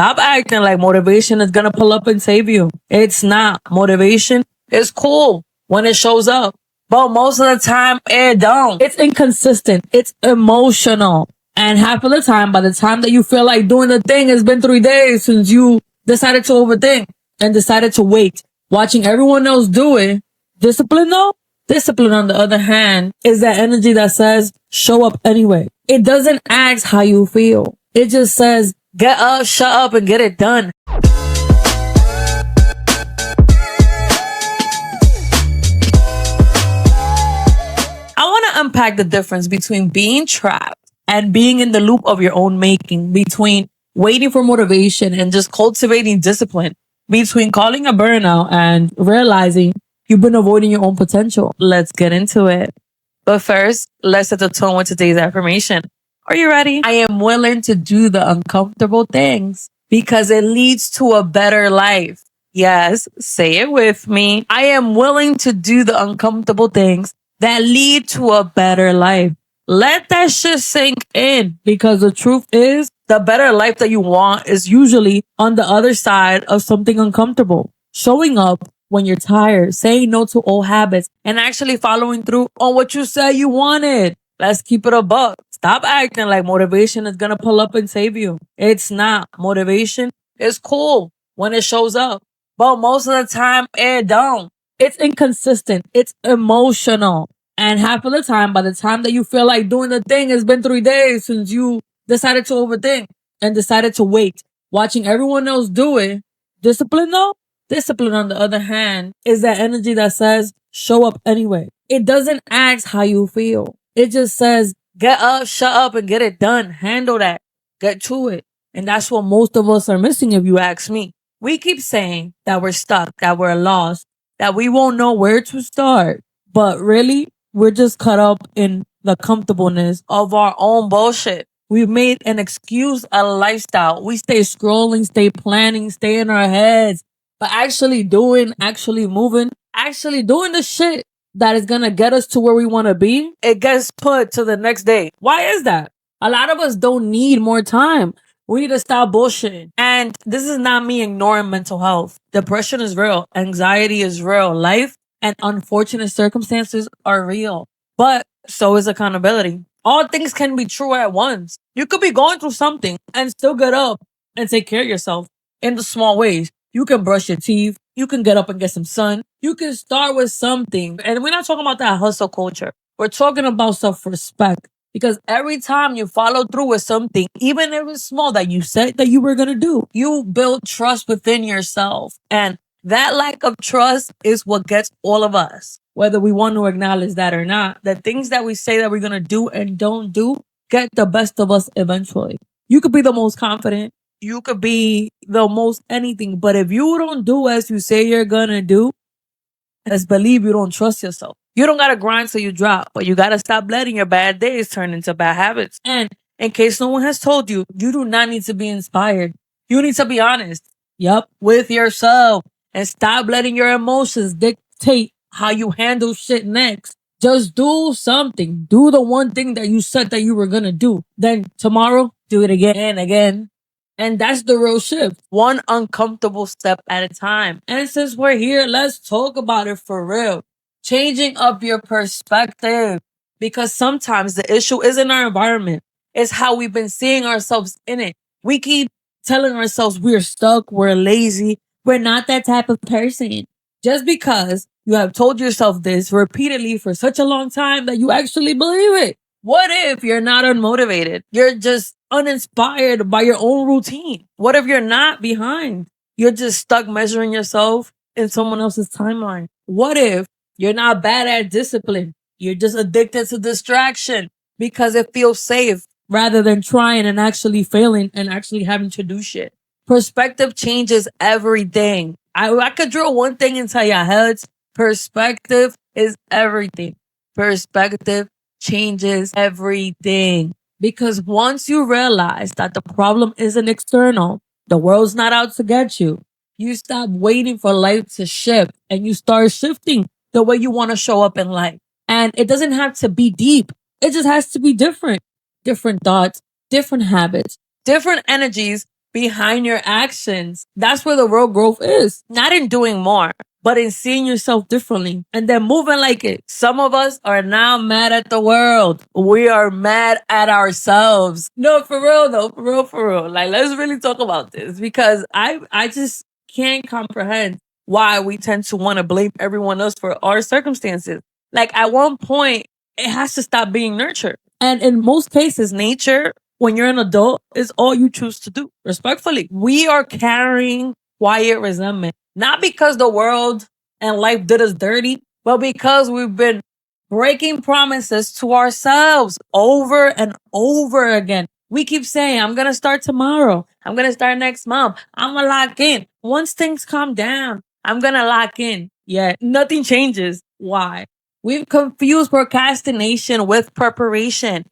Stop acting like motivation is gonna pull up and save you. It's not. Motivation is cool when it shows up, but most of the time it don't. It's inconsistent. It's emotional. And half of the time, by the time that you feel like doing the thing, it's been 3 days since you decided to overthink and decided to wait, watching everyone else do it. Discipline though? Discipline, on the other hand, is that energy that says, show up anyway. It doesn't ask how you feel. It just says, get up, shut up, and get it done. I want to unpack the difference between being trapped and being in the loop of your own making, between waiting for motivation and just cultivating discipline, between calling a burnout and realizing you've been avoiding your own potential. Let's get into it. But first, let's set the tone with today's affirmation. Are you ready? I am willing to do the uncomfortable things because it leads to a better life. Yes, say it with me. I am willing to do the uncomfortable things that lead to a better life. Let that shit sink in, because the truth is, the better life that you want is usually on the other side of something uncomfortable. Showing up when you're tired, saying no to old habits, and actually following through on what you said you wanted. Let's keep it a buck. Stop acting like motivation is gonna pull up and save you. It's not. Motivation is cool when it shows up, but most of the time it don't. It's inconsistent. It's emotional. And half of the time, by the time that you feel like doing the thing, it's been 3 days since you decided to overthink and decided to wait, watching everyone else do it. Discipline though? Discipline, on the other hand, is that energy that says, show up anyway. It doesn't ask how you feel. It just says, get up, shut up, and get it done. Handle that. Get to it. And that's what most of us are missing, if you ask me. We keep saying that we're stuck, that we're lost, that we won't know where to start. But really, we're just caught up in the comfortableness of our own bullshit. We've made an excuse a lifestyle. We stay scrolling, stay planning, stay in our heads. But actually doing, actually moving, actually doing the shit that is gonna get us to where we wanna be, it gets put to the next day. Why is that? A lot of us don't need more time. We need to stop bullshitting. And this is not me ignoring mental health. Depression is real. Anxiety is real. Life and unfortunate circumstances are real. But so is accountability. All things can be true at once. You could be going through something and still get up and take care of yourself in the small ways. You can brush your teeth. You can get up and get some sun. You can start with something. And we're not talking about that hustle culture. We're talking about self-respect. Because every time you follow through with something, even if it's small, that you said that you were going to do, you build trust within yourself. And that lack of trust is what gets all of us, whether we want to acknowledge that or not. The things that we say that we're going to do and don't do get the best of us eventually. You could be the most confident. You could be the most anything. But if you don't do as you say you're going to do, just believe you don't trust yourself. You don't got to grind till you drop, but you got to stop letting your bad days turn into bad habits. And in case no one has told you, you do not need to be inspired. You need to be honest. Yep, with yourself. And stop letting your emotions dictate how you handle shit next. Just do something. Do the one thing that you said that you were going to do. Then tomorrow, do it again and again. And that's the real shift. One uncomfortable step at a time. And since we're here, let's talk about it for real. Changing up your perspective. Because sometimes the issue isn't our environment. It's how we've been seeing ourselves in it. We keep telling ourselves we're stuck, we're lazy, we're not that type of person. Just because you have told yourself this repeatedly for such a long time that you actually believe it. What if you're not unmotivated? You're just uninspired by your own routine. What if you're not behind? You're just stuck measuring yourself in someone else's timeline. What if you're not bad at discipline? You're just addicted to distraction because it feels safe rather than trying and actually failing and actually having to do shit. Perspective changes everything. I could drill one thing into your heads. Perspective is everything. Perspective changes everything. Because once you realize that the problem isn't external, the world's not out to get you, you stop waiting for life to shift and you start shifting the way you want to show up in life. And it doesn't have to be deep. It just has to be different. Different thoughts, different habits, different energies, behind your actions. That's where the real growth is. Not in doing more, but in seeing yourself differently and then moving like it. Some of us are now mad at the world. We are mad at ourselves. No, for real though, for real, for real. Like, let's really talk about this because I just can't comprehend why we tend to want to blame everyone else for our circumstances. Like, at one point, it has to stop being nurture. And in most cases, nature, when you're an adult, is all you choose to do. Respectfully, we are carrying quiet resentment, not because the world and life did us dirty, but because we've been breaking promises to ourselves over and over again. We keep saying, I'm going to start tomorrow. I'm going to start next month. I'm going to lock in. Once things calm down, I'm going to lock in. Yeah, nothing changes. Why? We've confused procrastination with preparation.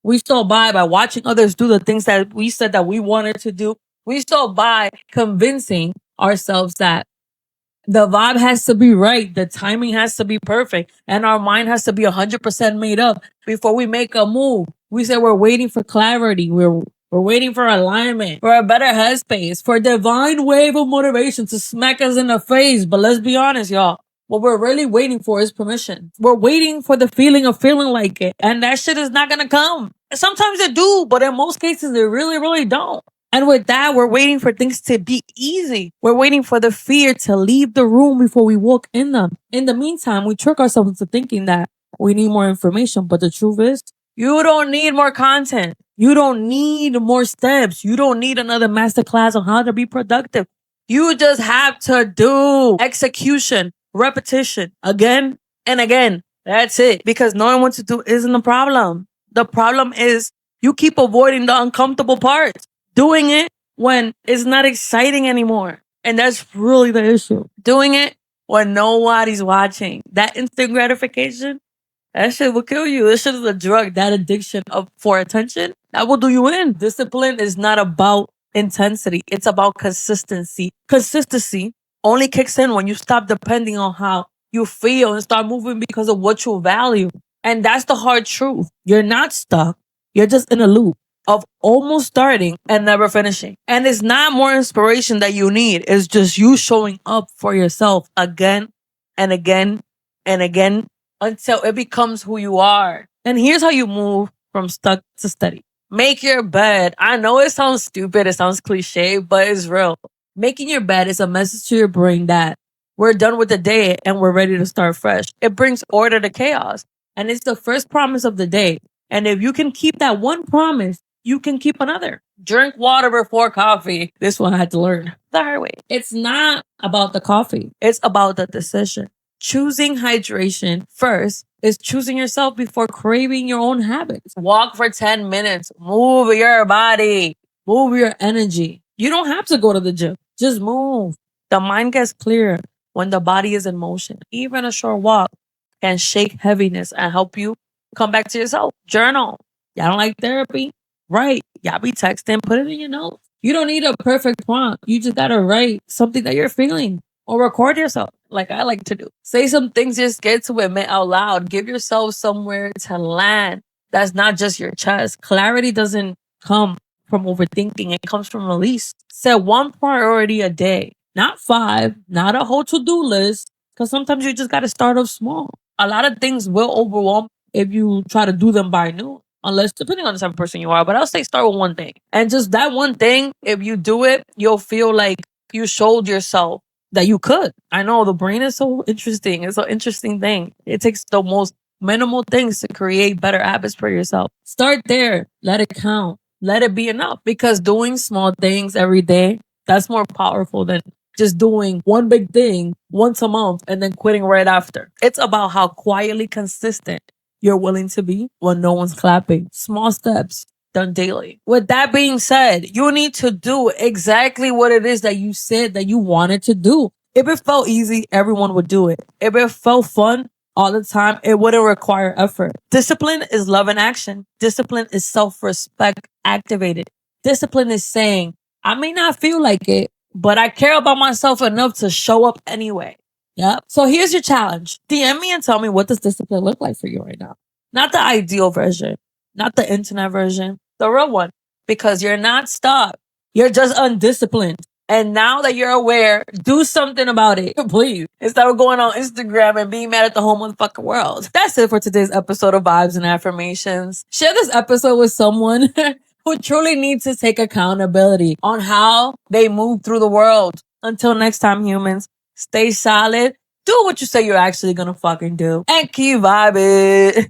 We still by watching others do the things that we said that we wanted to do. We still by convincing ourselves that the vibe has to be right, the timing has to be perfect, and our mind has to be 100% made up before we make a move. We say we're waiting for clarity. We're waiting for alignment, for a better headspace, for a divine wave of motivation to smack us in the face. But let's be honest, y'all. What we're really waiting for is permission. We're waiting for the feeling of feeling like it. And that shit is not gonna come. Sometimes it do, but in most cases, it really, really don't. And with that, we're waiting for things to be easy. We're waiting for the fear to leave the room before we walk in them. In the meantime, we trick ourselves into thinking that we need more information. But the truth is, you don't need more content. You don't need more steps. You don't need another masterclass on how to be productive. You just have to do execution, repetition, again and again. That's it. Because knowing what to do isn't the problem. The problem is you keep avoiding the uncomfortable parts, doing it when it's not exciting anymore. And that's really the issue. Doing it when nobody's watching. That instant gratification, that shit will kill you. This shit is a drug. That addiction for attention, that will do you in. Discipline is not about intensity. It's about consistency. Consistency only kicks in when you stop depending on how you feel and start moving because of what you value. And that's the hard truth. You're not stuck. You're just in a loop of almost starting and never finishing. And it's not more inspiration that you need. It's just you showing up for yourself again and again and again until it becomes who you are. And here's how you move from stuck to steady. Make your bed. I know it sounds stupid, it sounds cliche, but it's real. Making your bed is a message to your brain that we're done with the day and we're ready to start fresh. It brings order to chaos. And it's the first promise of the day. And if you can keep that one promise, you can keep another. Drink water before coffee. This one I had to learn the hard way. It's not about the coffee. It's about the decision. Choosing hydration first is choosing yourself before craving your own habits. Walk for 10 minutes. Move your body. Move your energy. You don't have to go to the gym. Just move. The mind gets clearer when the body is in motion. Even a short walk can shake heaviness and help you come back to yourself. Journal. Y'all don't like therapy? Right. Y'all be texting. Put it in your notes. You don't need a perfect prompt. You just gotta write something that you're feeling or record yourself like I like to do. Say some things you're scared to admit out loud. Give yourself somewhere to land. That's not just your chest. Clarity doesn't come from overthinking. It comes from release. Set one priority a day, not 5, not a whole to-do list. Because sometimes you just got to start off small. A lot of things will overwhelm if you try to do them by noon. Unless, depending on the type of person you are. But I'll say start with one thing. And just that one thing, if you do it, you'll feel like you showed yourself that you could. I know the brain is so interesting. It's an interesting thing. It takes the most minimal things to create better habits for yourself. Start there. Let it count. Let it be enough. Because doing small things every day, that's more powerful than just doing one big thing once a month and then quitting right after. It's about how quietly consistent you're willing to be when no one's clapping. Small steps done daily. With that being said, you need to do exactly what it is that you said that you wanted to do. If it felt easy, everyone would do it. If it felt fun all the time, it wouldn't require effort. Discipline is love in action. Discipline is self-respect activated. Discipline is saying, I may not feel like it, but I care about myself enough to show up anyway. Yep. So here's your challenge. DM me and tell me, what does discipline look like for you right now? Not the ideal version, not the internet version, the real one. Because you're not stuck. You're just undisciplined. And now that you're aware, do something about it, please. Instead of going on Instagram and being mad at the whole motherfucking world. That's it for today's episode of Vibes and Affirmations. Share this episode with someone who truly needs to take accountability on how they move through the world. Until next time, humans, stay solid. Do what you say you're actually gonna fucking do. And keep vibing.